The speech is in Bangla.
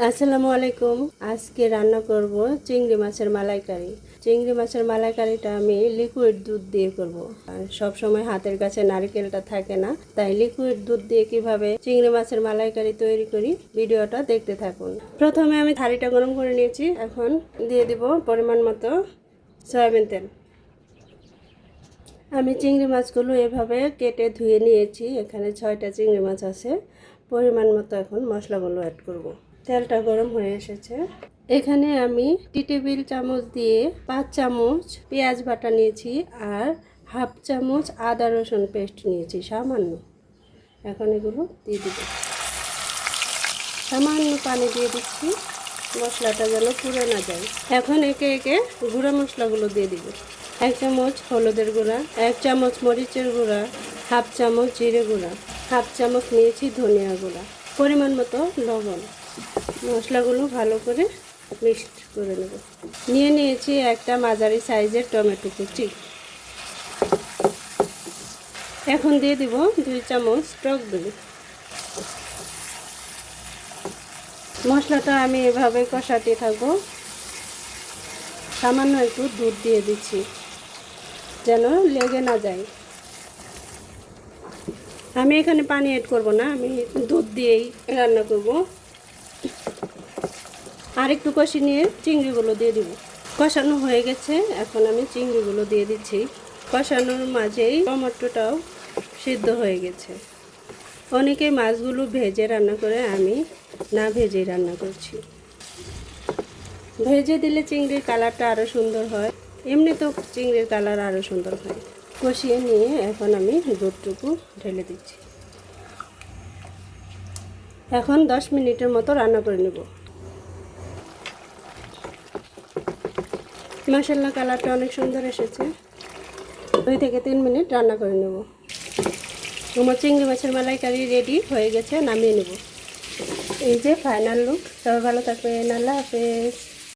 আসসালামু আলাইকুম। আজকে রান্না করব চিংড়ি মাছের মালাইকারি। চিংড়ি মাছের মালাইকারিটা আমি লিকুইড দুধ দিয়ে করব। সব সময় হাতের কাছে নারকেলটা থাকে না, তাই লিকুইড দুধ দিয়ে কিভাবে চিংড়ি মাছের মালাইকারি তৈরি করি ভিডিওটা দেখতে থাকুন। প্রথমে আমি হাঁড়িটা গরম করে নিয়েছি। এখন দিয়ে দিব পরিমাণ মতো সয়াবিন তেল। আমি চিংড়ি মাছগুলো এভাবে কেটে ধুয়ে নিয়েছি। এখানে 6টা চিংড়ি মাছ আছে। পরিমাণ মতো এখন মশলাগুলো অ্যাড করব। তেলটা গরম হয়ে এসেছে। এখানে আমি টি টেবিল চামচ দিয়ে 5 চামচ পেঁয়াজ বাটা নিয়েছি আর হাফ চামচ আদা রসুন পেস্ট নিয়েছি সামান্য। এখন এগুলো দিয়ে দিব। সামান্য পানি দিয়ে দিচ্ছি, মশলাটা যেন পুড়ে না যায়। এখন একে একে গুঁড়া মশলাগুলো দিয়ে দিব। 1 চামচ হলুদের গুঁড়া, 1 চামচ মরিচের গুঁড়া, হাফ চামচ জিরে গুঁড়া, হাফ চামচ নিয়েছি ধনিয়া গুঁড়া, পরিমাণ মতো লবণ। মশলাগুলো ভালো করে মিক্সড করে নেব। নিয়েছি একটা মাঝারি সাইজের টমেটো কুচি। এখন দিয়ে দিব 2 চামচ টক দই। মশলাটা আমি এভাবে কষাতে থাকবো। সামান্য একটু দুধ দিয়ে দিচ্ছি যেন লেগে না যায়। আমি এখানে পানি অ্যাড করব না, আমি দুধ দিয়েই রান্না করব। আর একটু কষি নিয়ে চিংড়িগুলো দিয়ে দিব। কষানো হয়ে গেছে, এখন আমি চিংড়িগুলো দিয়ে দিচ্ছি। কষানোর মাঝেই টমেটোটাও সিদ্ধ হয়ে গেছে। অনেকে মাছগুলো ভেজে রান্না করে, আমি না ভেজেই রান্না করছি। ভেজে দিলে চিংড়ির কালারটা আরও সুন্দর হয়, এমনি তো চিংড়ির কালার আরও সুন্দর হয়। কষিয়ে নিয়ে এখন আমি দুধটুকু ঢেলে দিচ্ছি। এখন 10 মিনিটের মতো রান্না করে নেব। মাশাআল্লাহ, কালারটা অনেক সুন্দর এসেছে। 2 থেকে 3 মিনিট রান্না করে নেব। আমার চিংড়ি মাছের মালাইকারি রেডি হয়ে গেছে, নামিয়ে নেব। এই যে ফাইনাল লুক। সবাই ভালো থাকবেন, আল্লাহ হাফেজ।